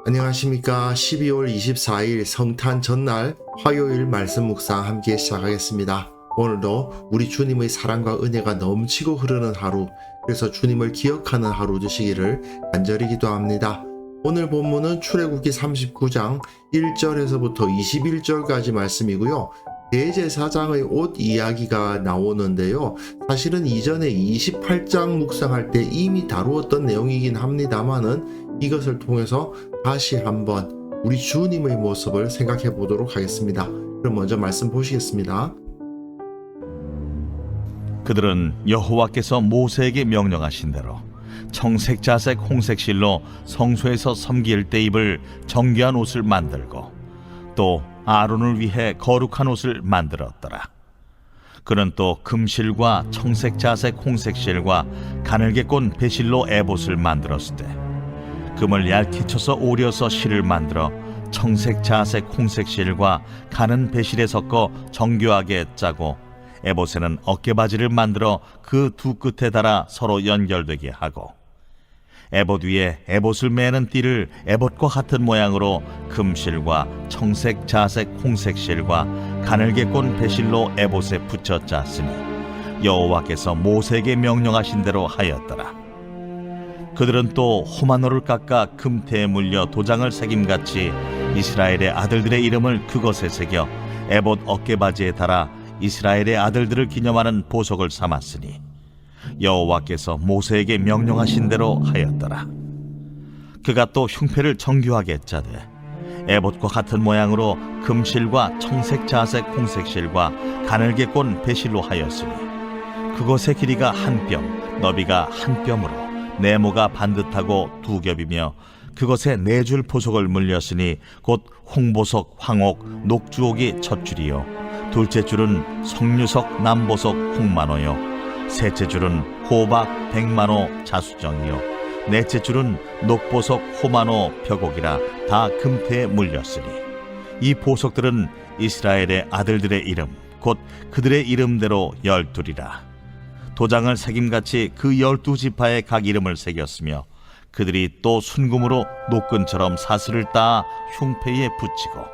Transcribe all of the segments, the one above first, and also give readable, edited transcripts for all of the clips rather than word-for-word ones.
안녕하십니까. 12월 24일 성탄 전날 화요일 말씀 묵상 함께 시작하겠습니다. 오늘도 우리 주님의 사랑과 은혜가 넘치고 흐르는 하루, 그래서 주님을 기억하는 하루 되시기를 간절히 기도합니다. 오늘 본문은 출애굽기 39장 1절에서부터 21절까지 말씀이고요. 대제사장의 옷 이야기가 나오는데요. 사실은 이전에 28장 묵상할 때 이미 다루었던 내용이긴 합니다만은 이것을 통해서 다시 한번 우리 주님의 모습을 생각해 보도록 하겠습니다. 그럼 먼저 말씀 보시겠습니다. 그들은 여호와께서 모세에게 명령하신 대로 청색, 자색, 홍색 실로 성소에서 섬길 때 입을 정결한 옷을 만들고 또 아론을 위해 거룩한 옷을 만들었더라. 그는 또 금실과 청색, 자색, 홍색 실과 가늘게 꼰 배실로 에봇을 만들었을 때 금을 얇게 쳐서 오려서 실을 만들어 청색, 자색, 홍색 실과 가는 배실에 섞어 정교하게 짜고 에봇에는 어깨바지를 만들어 그 두 끝에 달아 서로 연결되게 하고 에봇 위에 에봇을 매는 띠를 에봇과 같은 모양으로 금실과 청색, 자색, 홍색 실과 가늘게 꼰 배실로 에봇에 붙여 짰으니 여호와께서 모세에게 명령하신 대로 하였더라. 그들은 또 호마노를 깎아 금태에 물려 도장을 새김같이 이스라엘의 아들들의 이름을 그것에 새겨 에봇 어깨바지에 달아 이스라엘의 아들들을 기념하는 보석을 삼았으니 여호와께서 모세에게 명령하신 대로 하였더라. 그가 또 흉패를 정교하게 짜되 에봇과 같은 모양으로 금실과 청색, 자색, 홍색 실과 가늘게 꼰 배실로 하였으니 그것의 길이가 한 뼘, 너비가 한 뼘으로 네모가 반듯하고 두 겹이며 그것에 네 줄 보석을 물렸으니 곧 홍보석, 황옥, 녹주옥이 첫 줄이요 둘째 줄은 석류석, 남보석, 홍만호요 셋째 줄은 호박, 백만호, 자수정이요 넷째 줄은 녹보석, 호만호, 벽옥이라 다 금태에 물렸으니 이 보석들은 이스라엘의 아들들의 이름 곧 그들의 이름대로 12이라. 도장을 새김같이 그 12지파의 각 이름을 새겼으며 그들이 또 순금으로 노끈처럼 사슬을 따 흉패에 붙이고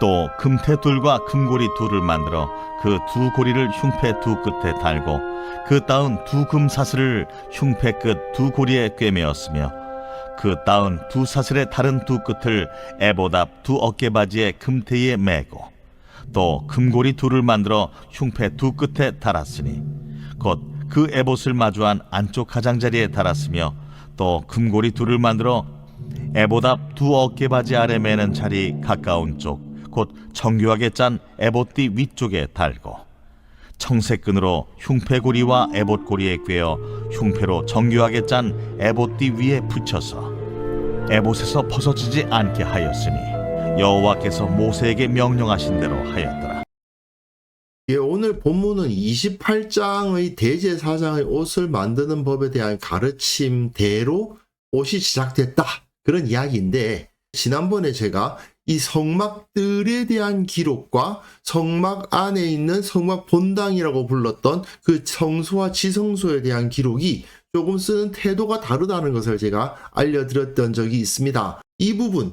또 금태 둘과 금고리 둘을 만들어 그 두 고리를 흉패 두 끝에 달고 그 따은 두 금사슬을 흉패 끝 두 고리에 꿰매었으며 그 따은 두 사슬의 다른 두 끝을 에봇 앞 두 어깨바지의 금태에 매고 또 금고리 둘을 만들어 흉패 두 끝에 달았으니 곧 그 에봇을 마주한 안쪽 가장자리에 달았으며 또 금고리 둘을 만들어 에봇 앞 두 어깨바지 아래 매는 자리 가까운 쪽 곧 정교하게 짠 에봇띠 위쪽에 달고 청색끈으로 흉패고리와 에봇고리에 꿰어 흉패로 정교하게 짠 에봇띠 위에 붙여서 에봇에서 벗어지지 않게 하였으니 여호와께서 모세에게 명령하신 대로 하였더라. 오늘 본문은 28장의 대제사장의 옷을 만드는 법에 대한 가르침대로 옷이 시작됐다, 그런 이야기인데, 지난번에 제가 이 성막들에 대한 기록과 성막 안에 있는 성막 본당이라고 불렀던 그 성소와 지성소에 대한 기록이 조금 쓰는 태도가 다르다는 것을 제가 알려드렸던 적이 있습니다. 이 부분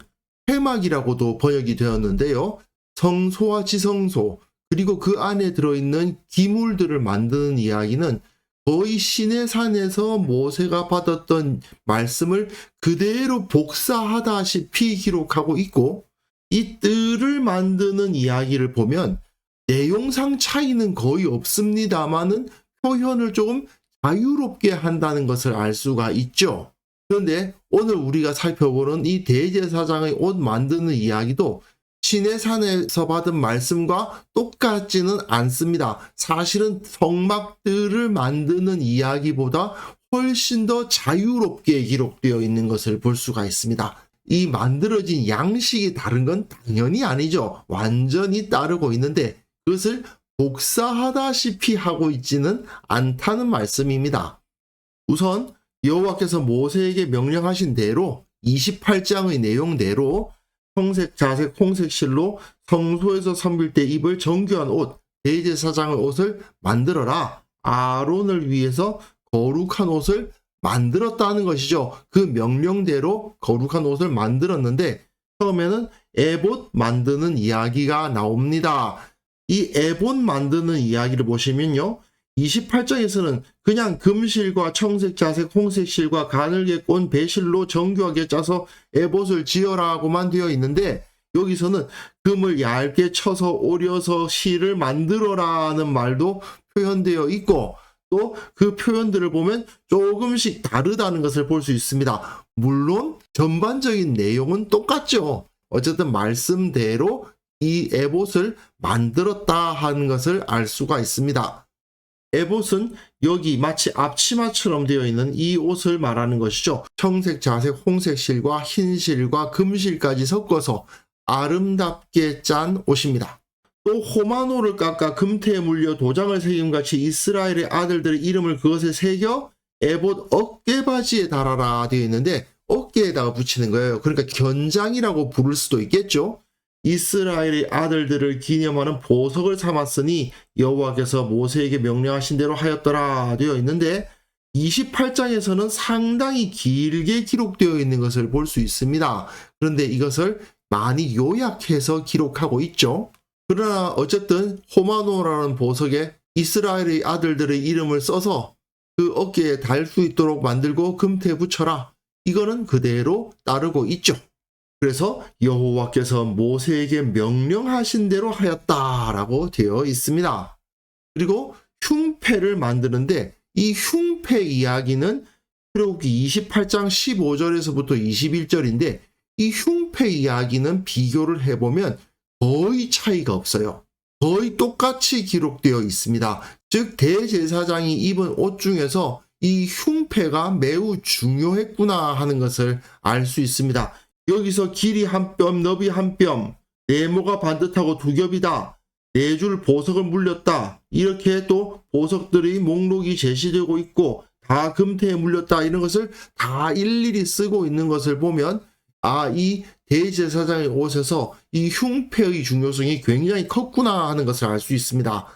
회막이라고도 번역이 되었는데요. 성소와 지성소 그리고 그 안에 들어있는 기물들을 만드는 이야기는 거의 시내산에서 모세가 받았던 말씀을 그대로 복사하다시피 기록하고 있고, 이 뜰을 만드는 이야기를 보면 내용상 차이는 거의 없습니다만은 표현을 조금 자유롭게 한다는 것을 알 수가 있죠. 그런데 오늘 우리가 살펴보는 이 대제사장의 옷 만드는 이야기도 시내산에서 받은 말씀과 똑같지는 않습니다. 사실은 성막들을 만드는 이야기보다 훨씬 더 자유롭게 기록되어 있는 것을 볼 수가 있습니다. 이 만들어진 양식이 다른 건 당연히 아니죠. 완전히 따르고 있는데 그것을 복사하다시피 하고 있지는 않다는 말씀입니다. 우선 여호와께서 모세에게 명령하신 대로 28장의 내용대로 청색, 자색, 홍색 실로 성소에서 섬길 때 입을 정교한 옷, 대제사장의 옷을 만들어라. 아론을 위해서 거룩한 옷을 만들었다는 것이죠. 그 명령대로 거룩한 옷을 만들었는데 처음에는 에봇 만드는 이야기가 나옵니다. 이 에봇 만드는 이야기를 보시면요. 28장에서는 그냥 금실과 청색, 자색, 홍색 실과 가늘게 꼰 배실로 정교하게 짜서 에봇을 지어라고만 되어 있는데 여기서는 금을 얇게 쳐서 오려서 실을 만들어라는 말도 표현되어 있고 또 그 표현들을 보면 조금씩 다르다는 것을 볼 수 있습니다. 물론 전반적인 내용은 똑같죠. 어쨌든 말씀대로 이 에봇을 만들었다 하는 것을 알 수가 있습니다. 에봇은 여기 마치 앞치마처럼 되어 있는 이 옷을 말하는 것이죠. 청색, 자색, 홍색 실과 흰 실과 금실까지 섞어서 아름답게 짠 옷입니다. 또 호마노를 깎아 금태에 물려 도장을 새김같이 이스라엘의 아들들의 이름을 그것에 새겨 에봇 어깨바지에 달아라 되어 있는데 어깨에다가 붙이는 거예요. 그러니까 견장이라고 부를 수도 있겠죠. 이스라엘의 아들들을 기념하는 보석을 삼았으니 여호와께서 모세에게 명령하신 대로 하였더라 되어 있는데 28장에서는 상당히 길게 기록되어 있는 것을 볼 수 있습니다. 그런데 이것을 많이 요약해서 기록하고 있죠. 그러나 어쨌든 호마노라는 보석에 이스라엘의 아들들의 이름을 써서 그 어깨에 달 수 있도록 만들고 금태에 붙여라. 이거는 그대로 따르고 있죠. 그래서 여호와께서 모세에게 명령하신 대로 하였다라고 되어 있습니다. 그리고 흉패를 만드는데 이 흉패 이야기는 출애굽기 28장 15절에서부터 21절인데 이 흉패 이야기는 비교를 해보면 거의 차이가 없어요. 거의 똑같이 기록되어 있습니다. 즉 대제사장이 입은 옷 중에서 이 흉패가 매우 중요했구나 하는 것을 알 수 있습니다. 여기서 길이 한 뼘, 너비 한 뼘, 네모가 반듯하고 두 겹이다. 네 줄 보석을 물렸다. 이렇게 또 보석들의 목록이 제시되고 있고 다 금태에 물렸다. 이런 것을 다 일일이 쓰고 있는 것을 보면 이 대제사장의 옷에서 이 흉패의 중요성이 굉장히 컸구나 하는 것을 알 수 있습니다.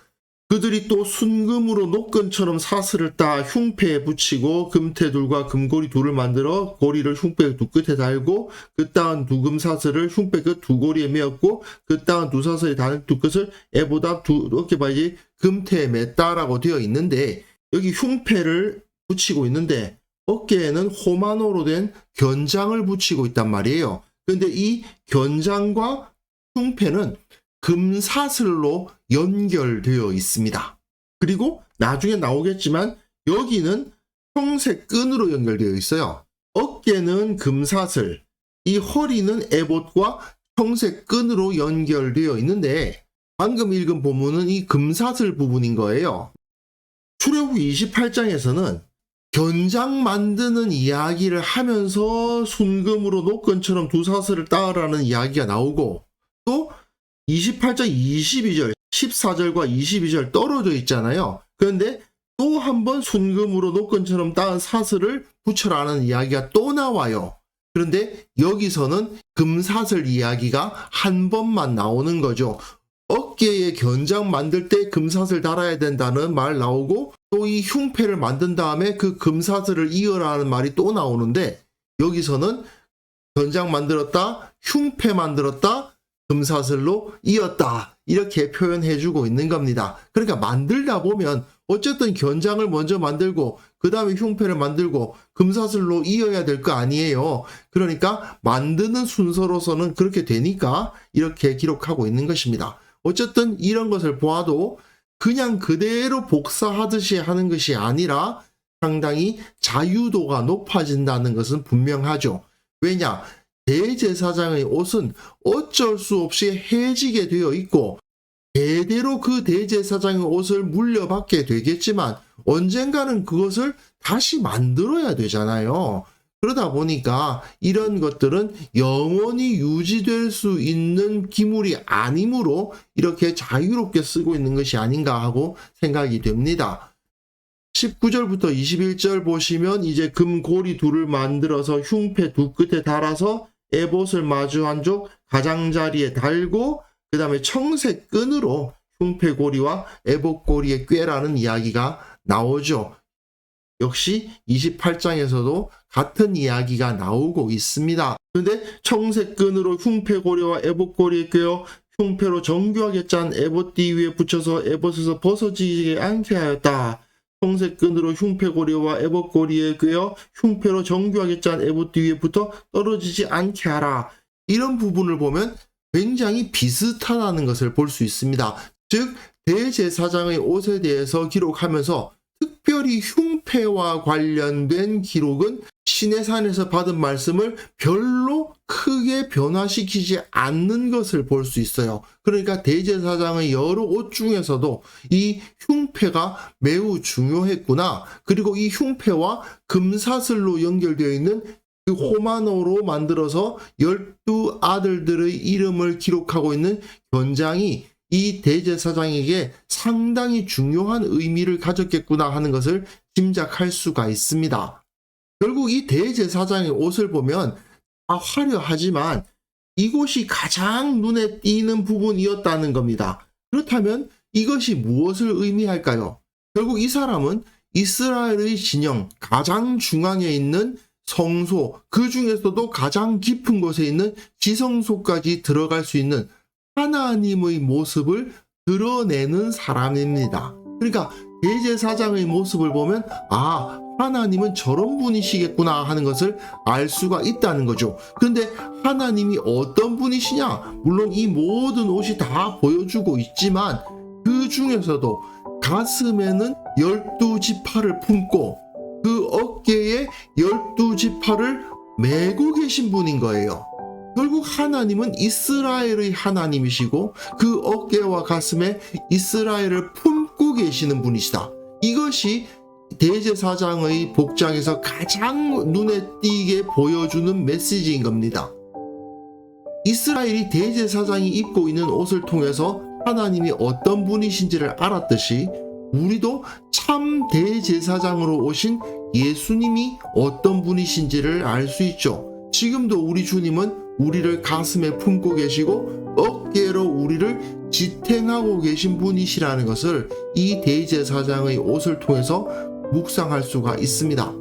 그들이 또 순금으로 노끈처럼 사슬을 따 흉패에 붙이고 금태 둘과 금고리 둘을 만들어 고리를 흉패 두 끝에 달고 그 따은 두 금사슬을 흉패 끝 두 고리에 메었고 그 따은 두 사슬의 다른 두 끝을 에봇 앞 두 어깨바지 금태에 맸다라고 되어 있는데 여기 흉패를 붙이고 있는데 어깨에는 호마노로 된 견장을 붙이고 있단 말이에요. 그런데 이 견장과 흉패는 금사슬로 연결되어 있습니다. 그리고 나중에 나오겠지만 여기는 청색 끈으로 연결되어 있어요. 어깨는 금사슬, 이 허리는 에봇과 청색 끈으로 연결되어 있는데 방금 읽은 본문은 이 금사슬 부분인 거예요. 출애굽기 28장에서는 견장 만드는 이야기를 하면서 순금으로 노끈처럼 두 사슬을 따으라는 이야기가 나오고 또 28장 22절, 14절과 22절 떨어져 있잖아요. 그런데 또 한 번 순금으로 노끈처럼 따은 사슬을 붙여라는 이야기가 또 나와요. 그런데 여기서는 금사슬 이야기가 한 번만 나오는 거죠. 어깨에 견장 만들 때 금사슬 달아야 된다는 말 나오고 또 이 흉패를 만든 다음에 그 금사슬을 이어라는 말이 또 나오는데 여기서는 견장 만들었다, 흉패 만들었다, 금사슬로 이었다 이렇게 표현해주고 있는 겁니다. 그러니까 만들다 보면 어쨌든 견장을 먼저 만들고 그 다음에 흉패를 만들고 금사슬로 이어야 될 거 아니에요. 그러니까 만드는 순서로서는 그렇게 되니까 이렇게 기록하고 있는 것입니다. 어쨌든 이런 것을 보아도 그냥 그대로 복사하듯이 하는 것이 아니라 상당히 자유도가 높아진다는 것은 분명하죠. 왜냐? 대제사장의 옷은 어쩔 수 없이 해지게 되어 있고 대대로 그 대제사장의 옷을 물려받게 되겠지만 언젠가는 그것을 다시 만들어야 되잖아요. 그러다 보니까 이런 것들은 영원히 유지될 수 있는 기물이 아니므로 이렇게 자유롭게 쓰고 있는 것이 아닌가 하고 생각이 됩니다. 19절부터 21절 보시면 이제 금고리 둘을 만들어서 흉패 두 끝에 달아서 에봇을 마주한 쪽 가장자리에 달고 그 다음에 청색 끈으로 흉패고리와 에봇고리에 꿰라는 이야기가 나오죠. 역시 28장에서도 같은 이야기가 나오고 있습니다. 그런데 청색 끈으로 흉패고리와 에봇고리에 꿰어 흉패로 정교하게 짠 에봇띠 위에 붙여서 에봇에서 벗어지지 않게 하였다. 청색 끈으로 흉패고리와 에봇고리에 꿰어 흉패로 정교하게 짠 에봇띠 위에 붙어 떨어지지 않게 하라. 이런 부분을 보면 굉장히 비슷하다는 것을 볼 수 있습니다. 즉 대제사장의 옷에 대해서 기록하면서 특별히 흉패와 관련된 기록은 시내산에서 받은 말씀을 별로 크게 변화시키지 않는 것을 볼 수 있어요. 그러니까 대제사장의 여러 옷 중에서도 이 흉패가 매우 중요했구나. 그리고 이 흉패와 금사슬로 연결되어 있는 그 호마노로 만들어서 12 아들들의 이름을 기록하고 있는 견장이 이 대제사장에게 상당히 중요한 의미를 가졌겠구나 하는 것을 짐작할 수가 있습니다. 결국 이 대제사장의 옷을 보면 다 화려하지만 이곳이 가장 눈에 띄는 부분이었다는 겁니다. 그렇다면 이것이 무엇을 의미할까요? 결국 이 사람은 이스라엘의 진영 가장 중앙에 있는 성소, 그 중에서도 가장 깊은 곳에 있는 지성소까지 들어갈 수 있는 하나님의 모습을 드러내는 사람입니다. 그러니까 대제사장의 모습을 보면 아, 하나님은 저런 분이시겠구나 하는 것을 알 수가 있다는 거죠. 그런데 하나님이 어떤 분이시냐? 물론 이 모든 옷이 다 보여주고 있지만 그 중에서도 가슴에는 12지파를 품고 그 어깨에 12지파를 메고 계신 분인 거예요. 결국 하나님은 이스라엘의 하나님이시고 그 어깨와 가슴에 이스라엘을 품고 계시는 분이시다. 이것이 대제사장의 복장에서 가장 눈에 띄게 보여주는 메시지인 겁니다. 이스라엘이 대제사장이 입고 있는 옷을 통해서 하나님이 어떤 분이신지를 알았듯이 우리도 참 대제사장으로 오신 예수님이 어떤 분이신지를 알 수 있죠. 지금도 우리 주님은 우리를 가슴에 품고 계시고 어깨로 우리를 지탱하고 계신 분이시라는 것을 이 대제사장의 옷을 통해서 묵상할 수가 있습니다.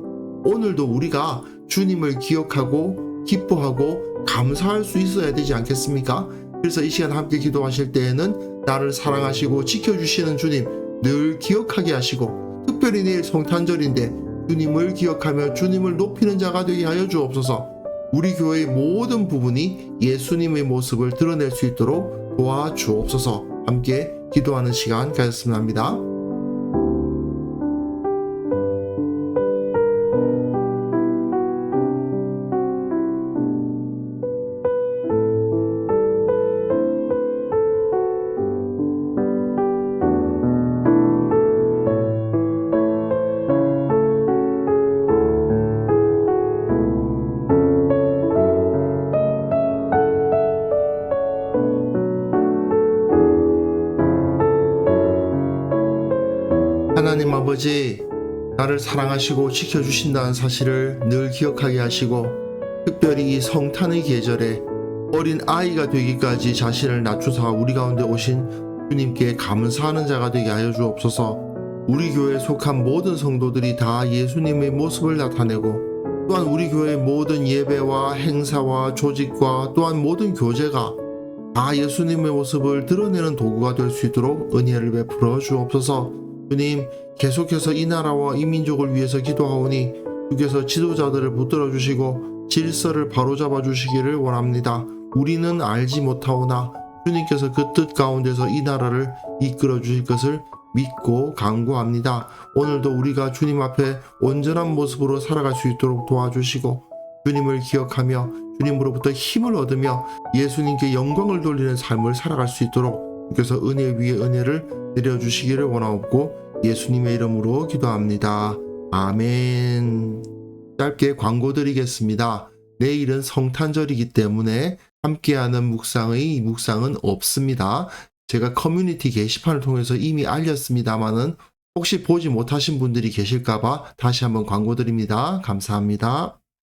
오늘도 우리가 주님을 기억하고 기뻐하고 감사할 수 있어야 되지 않겠습니까? 그래서 이 시간 함께 기도하실 때에는 나를 사랑하시고 지켜주시는 주님 늘 기억하게 하시고 특별히 내일 성탄절인데 주님을 기억하며 주님을 높이는 자가 되게 하여 주옵소서. 우리 교회의 모든 부분이 예수님의 모습을 드러낼 수 있도록 도와주옵소서. 함께 기도하는 시간 가졌으면 합니다. 하나님 아버지, 나를 사랑하시고 지켜주신다는 사실을 늘 기억하게 하시고 특별히 이 성탄의 계절에 어린 아이가 되기까지 자신을 낮추사 우리 가운데 오신 주님께 감사하는 자가 되게 하여 주옵소서. 우리 교회에 속한 모든 성도들이 다 예수님의 모습을 나타내고 또한 우리 교회의 모든 예배와 행사와 조직과 또한 모든 교제가 다 예수님의 모습을 드러내는 도구가 될 수 있도록 은혜를 베풀어 주옵소서. 주님, 계속해서 이 나라와 이 민족을 위해서 기도하오니 주께서 지도자들을 붙들어 주시고 질서를 바로잡아 주시기를 원합니다. 우리는 알지 못하오나 주님께서 그 뜻 가운데서 이 나라를 이끌어 주실 것을 믿고 간구합니다. 오늘도 우리가 주님 앞에 온전한 모습으로 살아갈 수 있도록 도와주시고 주님을 기억하며 주님으로부터 힘을 얻으며 예수님께 영광을 돌리는 삶을 살아갈 수 있도록 주께서 은혜 위에 은혜를 내려주시기를 원하옵고 예수님의 이름으로 기도합니다. 아멘. 짧게 광고 드리겠습니다. 내일은 성탄절이기 때문에 함께하는 묵상은 없습니다. 제가 커뮤니티 게시판을 통해서 이미 알렸습니다만은 혹시 보지 못하신 분들이 계실까봐 다시 한번 광고 드립니다. 감사합니다.